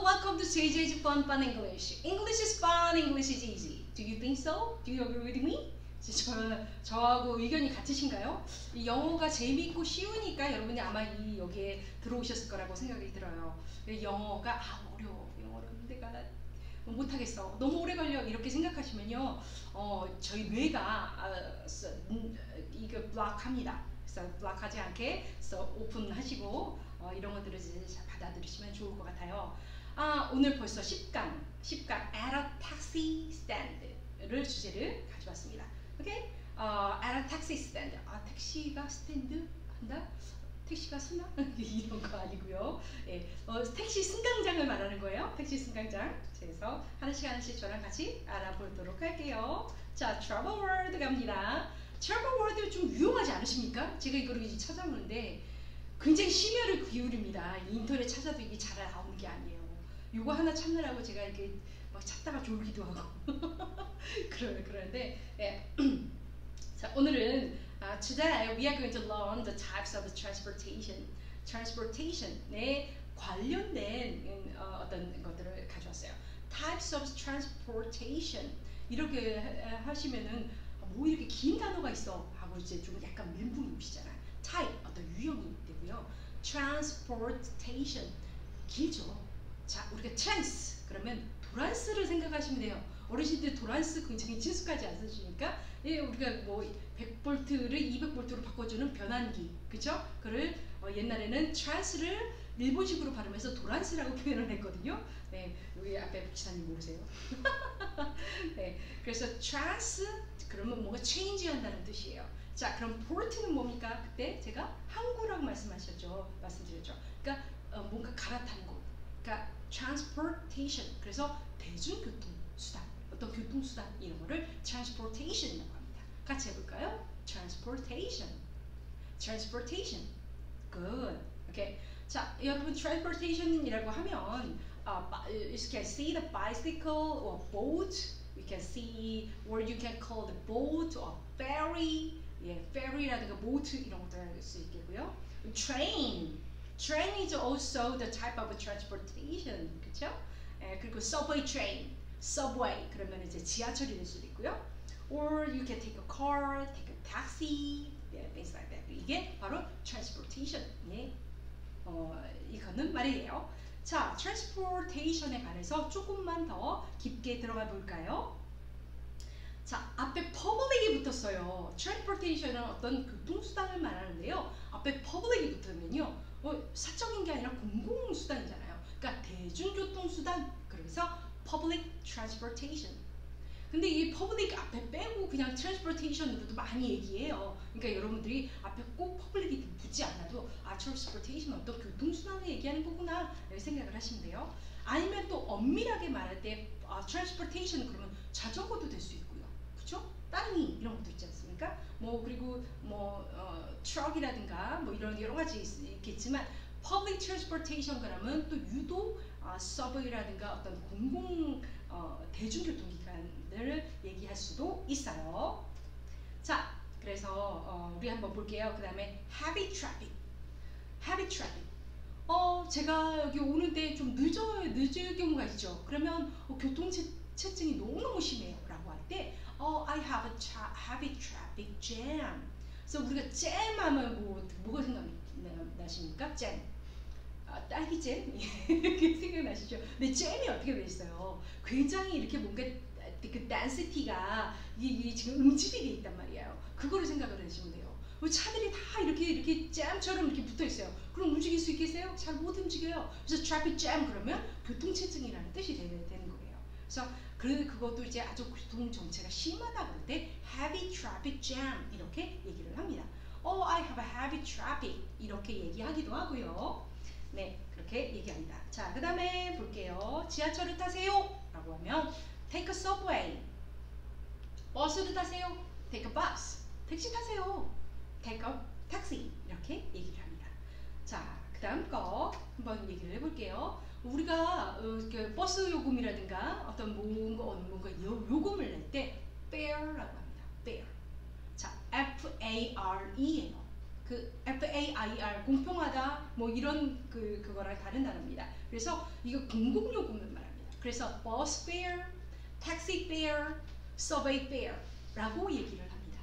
welcome to JJ's Fun Fun English. English is fun, English is easy. Do you think so? Do you agree with me? 저하고 의견이 같으신가요? 이 영어가 재미있고 쉬우니까 여러분이 아마 여기에 들어오셨을 거라고 생각이 들어요. 영어가 어려워. 영어는 내가 못하겠어. 너무 오래 걸려. 이렇게 생각하시면요. 저희 뇌가 이거 블락합니다. 그래서 블락하지 않게 오픈하시고 이런 것들을 이제 받아들이시면 좋을 것 같아요. 오늘 벌써 10강 at a taxi stand를 주제를 가져왔습니다. 오케이? at a taxi stand. 택시가 스탠드 한다? 택시가 서나? 이런 거 아니고요. 예, 택시 승강장을 말하는 거예요. 택시 승강장. 그래서 하나씩 저랑 같이 알아보도록 할게요. 자, travel word 갑니다. travel word 좀 유용하지 않으십니까? 제가 이거를 찾아보는데 굉장히 심혈을 기울입니다. 인터넷 찾아도 이게 잘 나오는 게 아니에요. 이거 하나 찾느라고 제가 이렇게 막 찾다가 졸기도 하고 그러는데 예. 자, 오늘은 today we are going to learn the types of transportation에 관련된 어떤 것들을 가져왔어요. types of transportation 이렇게 하시면은 뭐 이렇게 긴 단어가 있어 하고 이제 좀 약간 멘붕이 오시잖아요. type 어떤 유형이 되고요. transportation 길죠. 자, 우리가 trans 그러면 도란스를 생각하시면 돼요. 어르신들 도란스 굉장히 친숙하지 않으시니까 예, 우리가 뭐 100볼트를 200볼트로 바꿔주는 변환기 그쵸? 그를 옛날에는 trans를 일본식으로 발음해서 도란스라고 표현을 했거든요. 네, 여기 앞에 복지사님 모르세요? 네, 그래서 trans 그러면 뭔가 change 한다는 뜻이에요. 자, 그럼 port는 뭡니까? 그때 제가 항구라고 말씀드렸죠. 그러니까 뭔가 갈아타는 곳. 그러니까 transportation. 그래서 대중교통 수단, 어떤 교통수단 이런 거를 transportation이라고 합니다. 같이 해볼까요? transportation. good. 오케이. 자, 여러분 transportation이라고 하면 you can see the bicycle or boat. You can see, or you can call the boat or ferry. 예, ferry라든가 boat 이런 것도 할 수 있겠고요. train is also the type of transportation, 그렇죠? 그리고 subway train, subway 그러면 이제 지하철이 될 수도 있고요. Or you can take a car, take a taxi, yeah, things like that. 이게 바로 transportation. 예, 이거는 말이에요. 자, transportation에 관해서 조금만 더 깊게 들어가 볼까요? 자, 앞에 public이 붙었어요. transportation은 어떤 교통수단을 말하는데요. 앞에 public이 붙으면요. 사적인 게 아니라 공공수단이잖아요. 그러니까 대중교통수단. 그래서 public transportation. 근데 이 public 앞에 빼고 그냥 transportation으로도 많이 얘기해요. 그러니까 여러분들이 앞에 꼭 public이 붙지 않아도 transportation 어떤 교통수단을 얘기하는 거구나 이렇게 생각을 하시면 돼요. 아니면 또 엄밀하게 말할 때 transportation 그러면 자전거도 될 수 있고요. 그렇죠? 땅이 이런 것도 있지 않습니까? 뭐 그리고 뭐 트럭이라든가 뭐 이런 여러 가지 있겠지만 public transportation 그러면 또 유독 서브웨이라든가 어떤 공공 대중교통기관을 얘기할 수도 있어요. 자, 그래서 우리 한번 볼게요. 그 다음에 heavy traffic. 제가 여기 오는데 좀 늦을 경우가 있죠. 그러면 교통체증이 너무너무 심해요. 라고 할 때 I have a heavy traffic jam. 그래서 우리가 jam 하면 뭐가 생각나십니까? jam. 딸기잼? 이렇게 생각나시죠? 근데 잼이 어떻게 돼 있어요? 굉장히 이렇게 뭔가 그 density가 이게 지금 응집이 돼 있단 말이에요. 그거를 생각을 하시면 돼요. 차들이 다 이렇게 잼처럼 이렇게 붙어 있어요. 그럼 움직일 수 있겠어요? 잘 못 움직여요. 그래서 traffic jam 그러면 교통체증이라는 뜻이 되는 거예요. 그래서 그것도 이제 아주 교통 정체가 심하다 그럴 때 heavy traffic jam 이렇게 얘기를 합니다. I have a heavy traffic 이렇게 얘기하기도 하고요. 네, 그렇게 얘기합니다. 자, 그 다음에 볼게요. 지하철을 타세요 라고 하면 take a subway. 버스를 타세요. take a bus. 택시 타세요. take a taxi. 이렇게 얘기를 합니다. 자, 그 다음 거 한번 얘기를 해볼게요. 우리가 그 버스 요금이라든가 어떤 뭔가 요금을 낼 때 fare라고 합니다. fare. 자, F-A-R-E예요. 그 F-A-R fair 공평하다 뭐 이런 그거랑 다른 단어입니다. 그래서 이거 공공요금을 말합니다. 그래서 bus fare, taxi fare, subway fare라고 얘기를 합니다.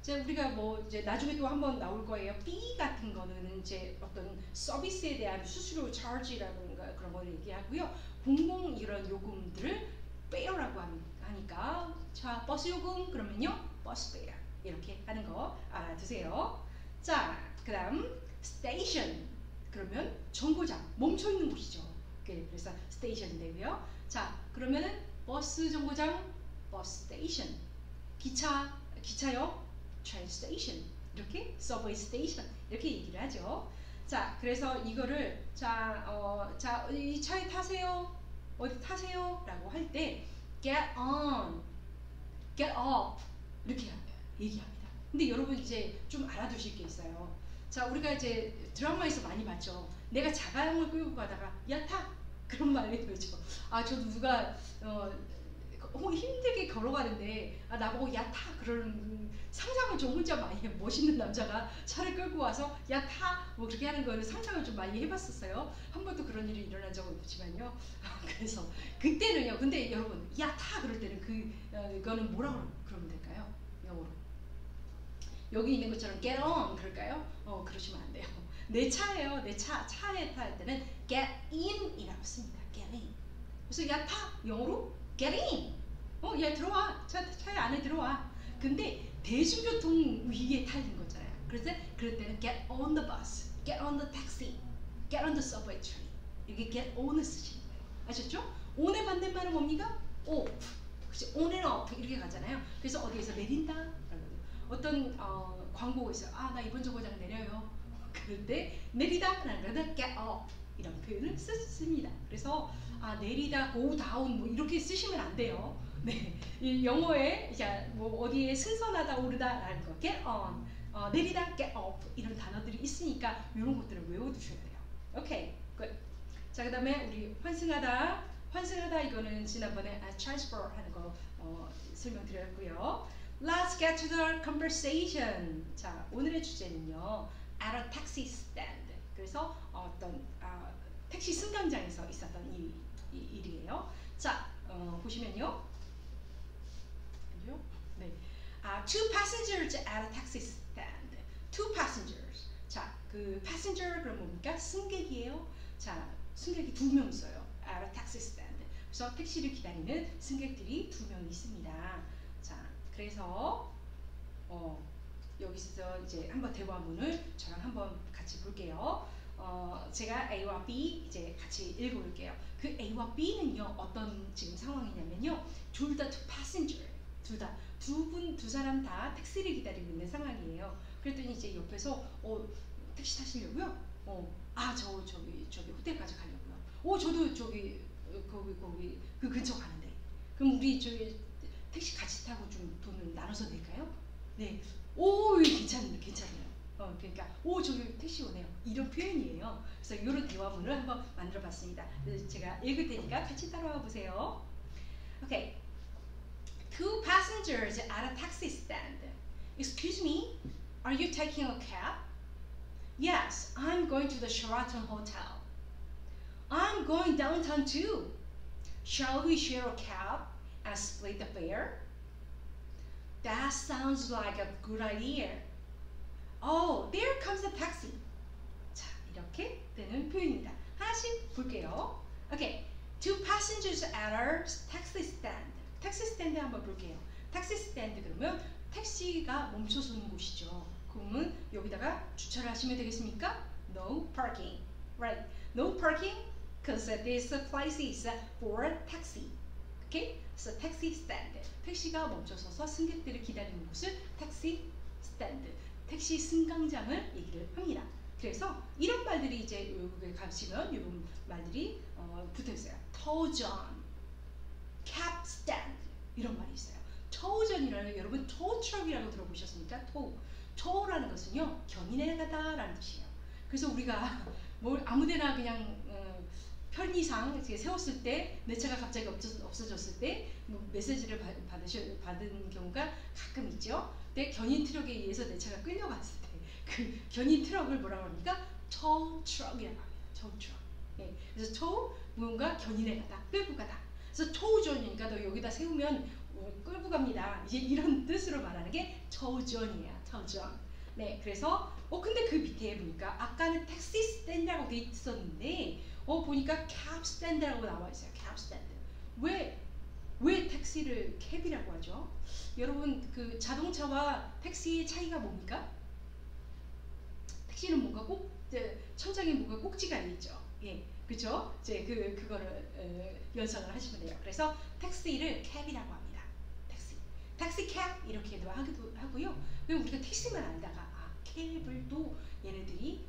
이제 우리가 뭐 이제 나중에 또 한번 나올 거예요. fee 같은 거는 이제 어떤 서비스에 대한 수수료 charge라든가 그런 걸 얘기하고요. 공공 이런 요금들을 fare라고 하니까 자 버스 요금 그러면요 bus fare 이렇게 하는 거 알아두세요. 자 그다음 station 그러면 정거장 멈춰 있는 곳이죠. 그래서 station 되고요. 자 그러면은 버스 정거장 bus station, 기차역 train station 이렇게 subway station 이렇게 얘기를 하죠. 자 그래서 이거를 이 차에 타세요 어디 타세요 라고 할 때 get on, get off 이렇게 얘기합니다. 근데 여러분 이제 좀 알아두실 게 있어요. 자 우리가 이제 드라마에서 많이 봤죠. 내가 자가용을 끌고 가다가 야 타! 그런 말이 되죠. 아 저도 누가 힘들게 걸어가는데 나보고 야 타! 그러는 상상을 좀 혼자 많이 멋있는 남자가 차를 끌고 와서 야 타! 뭐 그렇게 하는 거를 상상을 좀 많이 해봤었어요. 한 번도 그런 일이 일어난 적은 없지만요. 그래서 그때는요. 근데 여러분 야 타! 그럴 때는 그거는 뭐라고 그러면 될까요? 영어로 여기 있는 것처럼 get on 그럴까요? 그러시면 안 돼요. 내 차예요. 내 차에 탈 때는 get in 이라고 씁니다. get in. 그래서 야 타! 영어로 get in. 야 들어와. 차에 안에 들어와. 근데 대중교통 위에 타는 거잖아요. 그래서 그럴 때는 get on the bus, get on the taxi, get on the subway train. 이렇게 get on을 쓰시는 거예요. 아셨죠? on의 반대말은 뭡니까? off. 그치? on and off 이렇게 가잖아요. 그래서 어디에서 내린다. 어떤 광고가 있어요. 나 이번 정거장 내려요. 그럴 때 내리다 라는 get off 이런 표현을 씁니다. 그래서 내리다, go down 뭐 이렇게 쓰시면 안 돼요. 네, 이 영어에 뭐 어디에 승선하다 오르다라는 거, get on, 내리다, get off 이런 단어들이 있으니까 이런 것들을 외워두셔야 돼요. 오케이, good. 자 그다음에 우리 환승하다 이거는 지난번에 transfer 하는 거 설명드렸고요. Let's get to the conversation. 자 오늘의 주제는요, at a taxi stand. 그래서 어떤 택시 승강장에서 있었던 일이에요. 자 보시면요. 네. Two passengers at a taxi stand. Two passengers. 자, 그 passenger 그럼 뭡니까? 승객이에요. 자, 승객이 2명 있어요. at a taxi stand. 그래서 택시를 기다리는 승객들이 2명 있습니다. 자, 그래서 여기서 이제 한번 대화문을 저랑 한번 같이 볼게요. 제가 A와 B 이제 같이 읽어볼게요. 그 A와 B는요 어떤 지금 상황이냐면요, 둘 다 two passenger, 두 사람 다 택시를 기다리고 있는 상황이에요. 그랬더니 이제 옆에서 택시 타시려고요? 저기 호텔까지 가려고요. 저도 저기 거기 그 근처 가는데. 그럼 우리 저기 택시 같이 타고 좀 돈을 나눠서 낼까요? 네. 괜찮네요. 그러니까 저기 택시 오네요. 이런 표현이에요. 그래서 이런 대화문을 한번 만들어봤습니다. 그래서 제가 읽을 테니까 같이 따라와 보세요. Okay. Two passengers at a taxi stand. Excuse me, are you taking a cab? Yes, I'm going to the Sheraton Hotel. I'm going downtown too. Shall we share a cab and split the fare? That sounds like a good idea. Oh, there comes the taxi. 자, 이렇게 되는 표현입니다. 하나씩 볼게요. Okay, two passengers at our taxi stand. 택시 스탠드 한번 볼게요. 택시 스탠드 그러면 택시가 멈춰서는 곳이죠. 그러면 여기다가 주차를 하시면 되겠습니까? No parking. Right. No parking because this place is for taxi. Okay? So taxi stand. 택시가 멈춰서서 승객들을 기다리는 곳을 택시 스탠드, 택시 승강장을 얘기를 합니다. 그래서 이런 말들이 이제 외국에 가시면 이런 말들이 붙어 있어요. 터전, cab stand 이런 말이 있어요. 터전이라는 여러분 tow truck이라고 들어보셨습니까? tow라는 것은요 견인해 가다라는 뜻이에요. 그래서 우리가 뭘 아무데나 그냥 편의상 세웠을 때 내 차가 갑자기 없어졌을 때 뭐 메시지를 받은 경우가 가끔 있죠. 근데 견인 트럭에 의해서 내 차가 끌려갔을 때 그 견인 트럭을 뭐라고 합니까? tow truck이라고 합니다. tow truck. 예, 그래서 tow 무언가 견인해 가다, 끌고 가다. 그래서 tow 존이니까 너 여기다 세우면 끌고 갑니다. 이제 이런 뜻으로 말하는 게 tow 존이에요. tow 존. 네, 그래서 근데 그 밑에 보니까 아까는 택시 스탠드라고 돼 있었는데 보니까 cab stand라고 나와 있어요. cab stand. 왜 택시를 캡이라고 하죠? 여러분 그 자동차와 택시의 차이가 뭡니까? 택시는 뭔가 천장에 뭔가 꼭지가 있죠. 예, 그죠? 이제 그거를 연상을 하시면 돼요. 그래서 택시를 캡이라고 합니다. 택시 캡 이렇게도 하기도 하고요. 그럼 우리가 택시만 알다가 캡을 또 얘네들이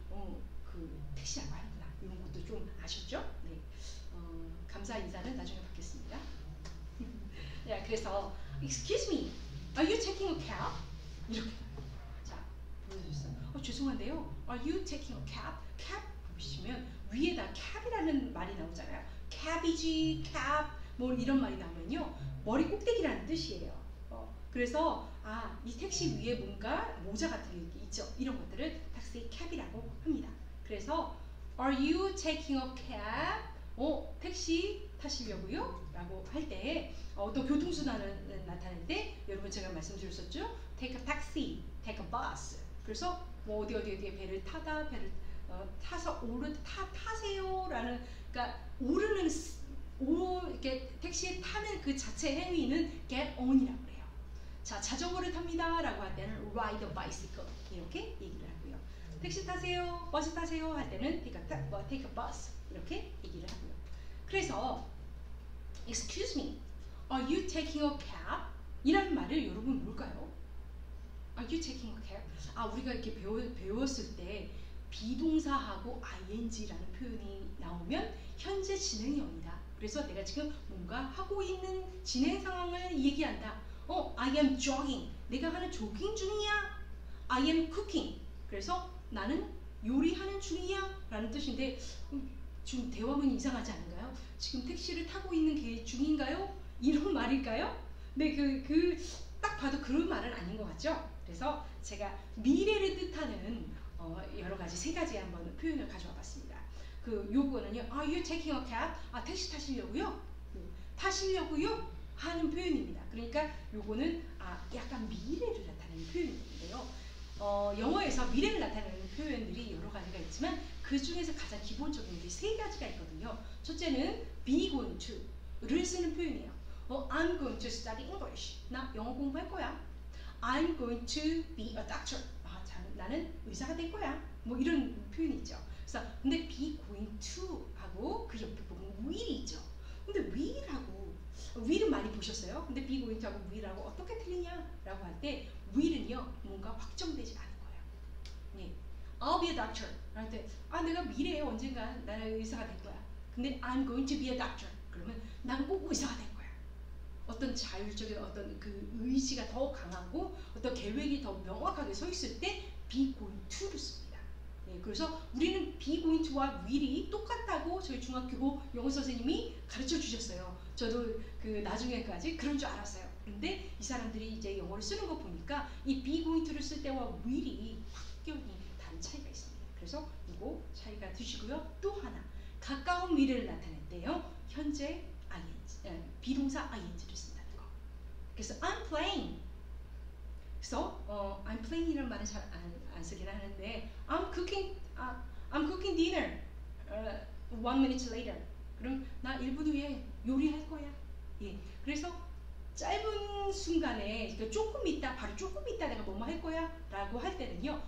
그 택시라고 하는구나. 이런 것도 좀 아셨죠? 네. 감사 인사는 나중에 받겠습니다. 네, 그래서 Excuse me, are you taking a cab? 이렇게 자 보여주셨어요. 죄송한데요. Are you taking a cab? cab 보시면 위에다 cab이라는 말이 나오잖아요. cab이지, cab 뭐 이런 말이 나오면요 머리 꼭대기라는 뜻이에요. 그래서 이 택시 위에 뭔가 모자 같은 게 있죠. 이런 것들을 택시 cab이라고 합니다. 그래서 Are you taking a cab? 택시 타시려고요? 라고 할 때 또 교통수단을 나타낼 때 여러분 제가 말씀드렸었죠? Take a taxi, take a bus. 그래서 뭐 어디에 배를 타다, 배를 타서 타세요라는 그러니까 오르는 이렇게 택시에 타는 그 자체 행위는 get on이라고 해요. 자, 자전거를 탑니다 라고 할 때는 ride a bicycle 이렇게 얘기를 하고요. 택시 타세요, 버스 타세요 할 때는 take a bus 이렇게 얘기를 하고요. 그래서 excuse me, are you taking a cab? 이라는 말을 여러분 뭘까요? Are you taking a cab? 우리가 이렇게 배웠을 때 비동사하고 ing라는 표현이 나오면 현재 진행형이다. 그래서 내가 지금 뭔가 하고 있는 진행 상황을 얘기한다. I am jogging. 내가 하는 조깅 중이야. I am cooking. 그래서 나는 요리하는 중이야 라는 뜻인데 지금 대화문이 이상하지 않은가요? 지금 택시를 타고 있는 중인가요? 이런 말일까요? 네, 딱 봐도 그런 말은 아닌 것 같죠? 그래서 제가 미래를 뜻하는 여러 가지 세 가지 한번 표현을 가져와 봤습니다. 요거는요, Are you taking a cab? 택시 타시려고요? 타시려고요? 하는 표현입니다. 그러니까 요거는 약간 미래를 나타내는 표현인데요. 영어에서 미래를 나타내는 표현들이 여러 가지가 있지만 그 중에서 가장 기본적인 게 세 가지가 있거든요. 첫째는 be going to를 쓰는 표현이에요. I'm going to study English. 나 영어 공부할 거야. I'm going to be a doctor. 나는 의사가 될 거야. 뭐 이런 표현이 있죠. 그래서 근데 be going to 하고 그 옆에 보면 will이 있죠. 근데 will은 많이 보셨어요? 근데 be going to 하고 will하고 어떻게 틀리냐라고 할 때 will은요 뭔가 확정되지 않은 거예요. 네. I'll be a doctor. 할 때 내가 미래에 언젠가 나는 의사가 될 거야. 근데 I'm going to be a doctor. 그러면 난 꼭 의사가 될 거야. 어떤 자율적인 어떤 그 의지가 더 강하고 어떤 계획이 더 명확하게 서 있을 때 be going to를 씁니다. 네, 그래서 우리는 be going to와 will이 똑같다고 저희 중학교 영어 선생님이 가르쳐 주셨어요. 저도 나중에까지 그런 줄 알았어요. 그런데 이 사람들이 이제 영어를 쓰는 거 보니까 이 be going to를 쓸 때와 will이 확연히 다른 차이가 있습니다. 그래서 이거 차이가 두시고요. 또 하나 가까운 미래를 나타낼 때요. 현재 비동사 ing를 쓴다는 거. 그래서 I'm playing. 그래서 I'm playing이라는 말은 잘 안 쓰긴 하는데 I'm cooking dinner 1 minute later. 그럼 나 1분 후에 요리할 거야. 예. 그래서 짧은 순간에 바로 조금 있다 내가 뭐뭐 할 거야 라고 할 때는요.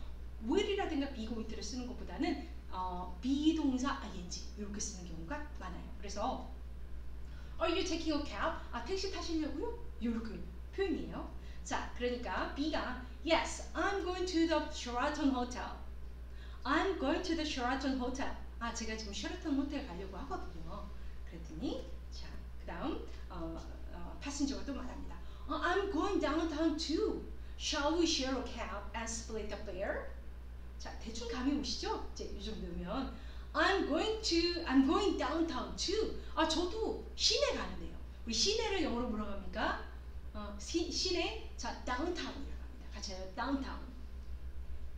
will이라든가 be going to를 쓰는 것보다는 비동사 ing 이렇게 쓰는 경우가 많아요. 그래서 Are you taking a cab? 택시 타시려고요? 이렇게 표현이에요. 자, 그러니까 B가 Yes, I'm going to the Sheraton Hotel. I'm going to the Sheraton Hotel. 제가 지금 쉐라톤 호텔 가려고 하거든요. 그랬더니 자, 그 다음 파신저가 또 말합니다. I'm going downtown too. Shall we share a cab and split the fare? 자, 대충 감이 오시죠? 이제 이 정도면 I'm going downtown too. 저도 시내 가는데요. 우리 시내를 영어로 뭐라고 합니까? 시내, 자, downtown이라고 합니다. 같이 해요. downtown.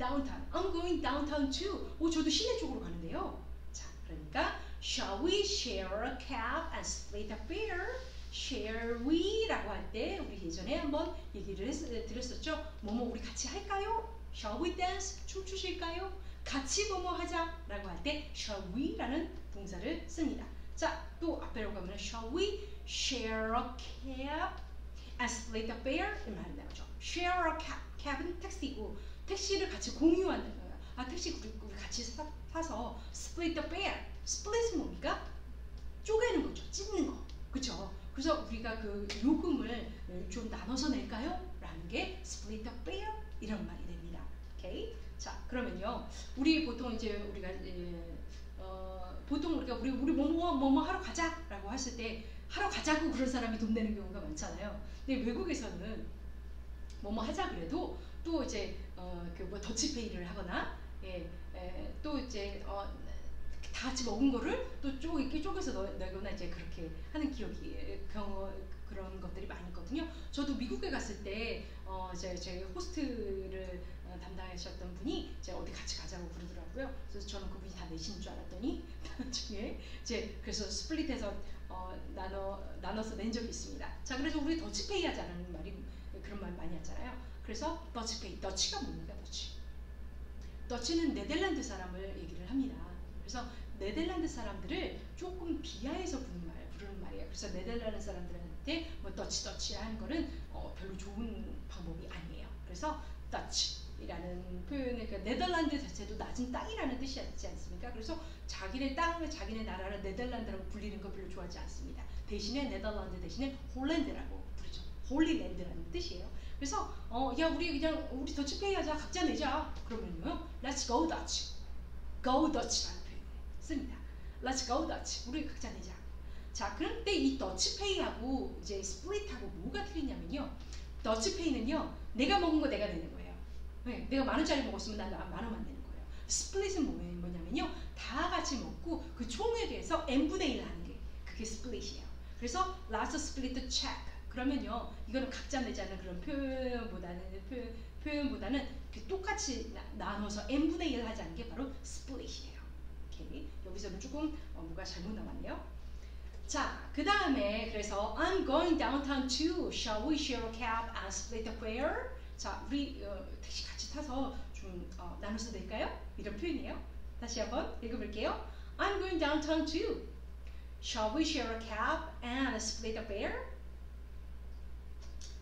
downtown. I'm going downtown too. 저도 시내 쪽으로 가는데요. 자, 그러니까 shall we share a cab and split a fare? Shall we? 라고 할 때 우리 예전에 한번 얘기를 드렸었죠. 뭐뭐 우리 같이 할까요? Shall we dance? 춤추실까요? 같이 뭐뭐 하자 라고 할 때 shall we? 라는 동사를 씁니다. 자, 또 앞에로 가면 shall we share a cab and split a fare? 이 말이 나오죠. Share a cab. cab은 택시고 택시를 같이 공유한다는 거예요. 택시 우리 같이 사서 split the fare. split은 뭡니까? 쪼개는 거죠. 찢는 거. 그쵸? 그래서 우리가 그 요금을 좀 나눠서 낼까요? 라는 게 split the fare 이런 말이 됩니다. 오케이? 자, 그러면요. 우리 보통 이제 우리가 보통 우리가 우리 뭐뭐 하러 가자라고 했을 때 하러 가자고 그런 사람이 돈 내는 경우가 많잖아요. 근데 외국에서는 뭐뭐 하자 그래도 또 이제 그 뭐 더치페이를 하거나 또 이제 다 같이 먹은 거를 또 이렇게 쪼개서 내거나 이제 그렇게 하는 그런 것들이 많이 있거든요. 저도 미국에 갔을 때 제 호스트를 담당하셨던 분이 이제 어디 같이 가자고 그러더라고요. 그래서 저는 그분이 다 내시는 줄 알았더니 나중에 이제 그래서 스플릿해서 나눠서 낸 적이 있습니다. 자, 그래서 우리 더치페이 하자는 말이 그런 말 많이 하잖아요. 그래서 더치페이, 더치가 뭡니까? 더치는 네덜란드 사람을 얘기를 합니다. 그래서 네덜란드 사람들을 조금 비하해서 부르는 말이에요. 그래서 네덜란드 사람들한테 뭐 더치 하는 거는 별로 좋은 방법이 아니에요. 그래서 더치이라는 표현을 그러니까 네덜란드 자체도 낮은 땅이라는 뜻이 있지 않습니까? 그래서 자기네 땅을 자기네 나라를 네덜란드라고 불리는 거 별로 좋아하지 않습니다. 대신에 네덜란드 대신에 홀랜드라고 부르죠. 홀리랜드라는 뜻이에요. 그래서 야 우리 더치페이 하자 각자 내자 그러면요 Let's go Dutch, go Dutch라는 표현을 씁니다. Let's go Dutch 우리 각자 내자. 자, 그런데 이 더치페이하고 이제 스플릿하고 뭐가 틀리냐면요. 더치페이는요 내가 먹은 거 내가 내는 거예요. 네, 내가 10,000원짜리 먹었으면 난 10,000원만 내는 거예요. 스플릿은 뭐냐면요 다 같이 먹고 그 총에 대해서 n분의 1 하는 게 그게 스플릿이에요. 그래서 Let's split the check. 그러면요 이거는 각자 내자는 그런 표현보다는 똑같이 나눠서 n분의 1 하자는 게 바로 split이에요. 오케이? 여기서는 조금 뭐가 잘못 나왔네요. 자, 그 다음에 그래서 I'm going downtown too. Shall we share a cab and split the fare? 자, 우리 택시 같이 타서 좀 나눠서 낼까요? 이런 표현이에요. 다시 한번 읽어볼게요. I'm going downtown too. Shall we share a cab and split the fare?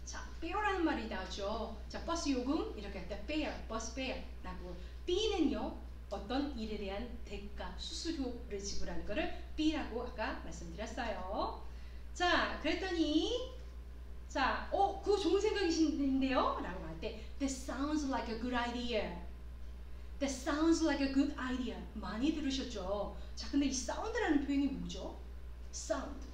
자, fare라는 말이 나오죠. 자, 버스 요금 이렇게 할 때 fare, 버스 fare라고 B는요 어떤 일에 대한 대가, 수수료를 지불하는 거를 B라고 아까 말씀드렸어요. 자, 그랬더니 자, 그거 좋은 생각이신데요? 라고 할 때 That sounds like a good idea. That sounds like a good idea. 많이 들으셨죠? 자, 근데 이 sound라는 표현이 뭐죠? sound.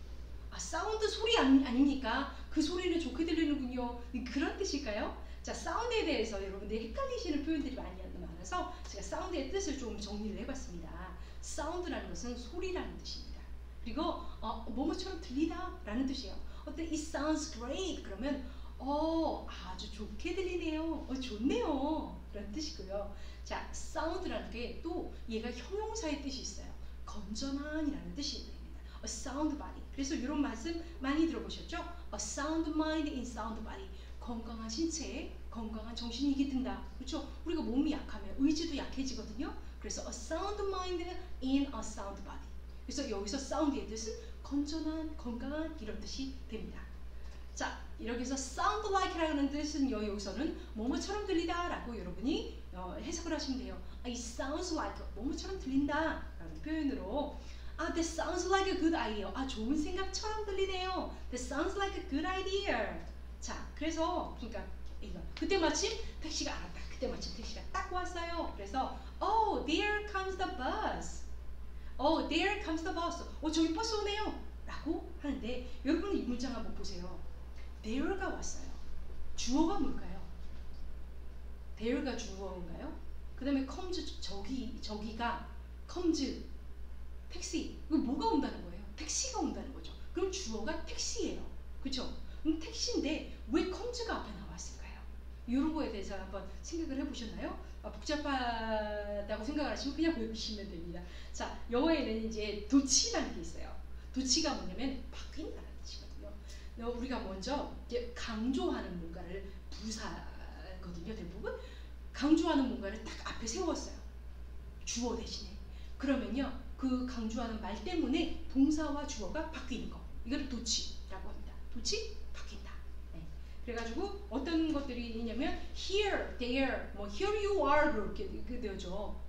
사운드 소리 아닙니까? 그 소리는 좋게 들리는군요. 그런 뜻일까요? 자, 사운드에 대해서 여러분들이 헷갈리시는 표현들이 많아서 제가 사운드의 뜻을 좀 정리를 해봤습니다. 사운드라는 것은 소리라는 뜻입니다. 그리고 뭐뭐처럼 들리다 라는 뜻이에요. 어때? It sounds great. 그러면 아주 좋게 들리네요. 좋네요. 라는 뜻이고요. 자, 사운드라는 게 또 얘가 형용사의 뜻이 있어요. 건전한이라는 뜻이 있습니다. A sound body. 그래서 이런 말씀 많이 들어보셨죠? A sound mind in sound body. 건강한 신체에 건강한 정신이 깃든다. 그렇죠? 우리가 몸이 약하면 의지도 약해지거든요. 그래서 a sound mind in a sound body. 그래서 여기서 sound의 뜻은 건전한, 건강한 이런 뜻이 됩니다. 자, 이렇게 해서 sound like라는 뜻은 여기서는 뭐뭐처럼 들리다 라고 여러분이 해석을 하시면 돼요. It sounds like 뭐뭐처럼 들린다 라는 표현으로 that sounds like a good idea. 좋은 생각처럼 들리네요. That sounds like a good idea. 자, 그래서 그러니까 이거 그때 마침 택시가 알았다. 그때 마침 택시가 딱 왔어요. 그래서 there comes the bus. there comes the bus. 저기 버스 오네요. 라고 하는데 여러분 이 문장 한번 보세요. there가 왔어요. 주어가 뭘까요? there가 주어인가요? 그 다음에 comes 저기가 comes 택시. 이거 뭐가 온다는 거예요? 택시가 온다는 거죠. 그럼 주어가 택시예요. 그렇죠? 택시인데 왜 comes가 앞에 나왔을까요? 이런 거에 대해서 한번 생각을 해보셨나요? 복잡하다고 생각을 하시면 그냥 외우시면 됩니다. 자, 영어에는 이제 도치라는 게 있어요. 도치가 뭐냐면 바뀐다는 뜻이거든요. 우리가 먼저 이제 강조하는 뭔가를 부사거든요. 대부분 강조하는 뭔가를 딱 앞에 세웠어요. 주어 대신에. 그러면요, 그 강조하는 말 때문에 동사와 주어가 바뀌는 거. 이거를 도치라고 합니다. 도치 바뀐다. 네. 그래가지고 어떤 것들이 있냐면 here, there, 뭐 here you are 그렇게 되죠.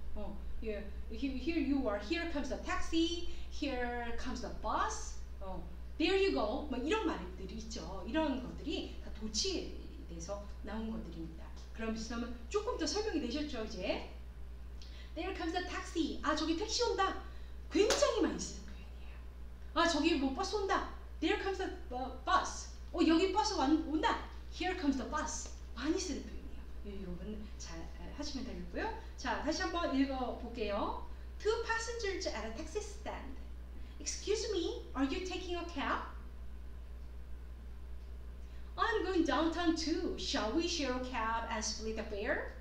here you are, here comes the taxi, here comes the bus, there you go, 뭐 이런 말들이 있죠. 이런 것들이 다 도치에 대해서 나온 것들입니다. 그러면 조금 더 설명이 되셨죠, 이제? There comes the taxi. 아, 저기 택시 온다. 굉장히 많이 쓰는 표현이에요. 아, 저기 뭐 버스 온다. There comes the bus. 여기 버스 온다. Here comes the bus. 많이 쓰는 표현이에요. 여러분 잘 하시면 되겠고요. 자, 다시 한번 읽어볼게요. Two passengers at a taxi stand. Excuse me, are you taking a cab? I'm going downtown too. Shall we share a cab and split the fare?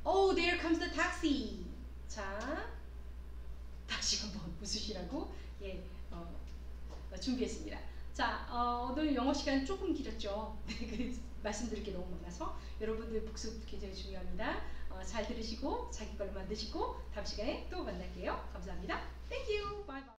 Oh, there comes the taxi. 자, 다시 한번 웃으시라고 준비했습니다. 자, 오늘 영어 시간 조금 길었죠. 말씀드릴 게 너무 많아서 여러분들 복습 굉장히 중요합니다. 잘 들으시고 자기 걸로 만드시고 다음 시간에 또 만날게요. 감사합니다. Thank you. Bye bye.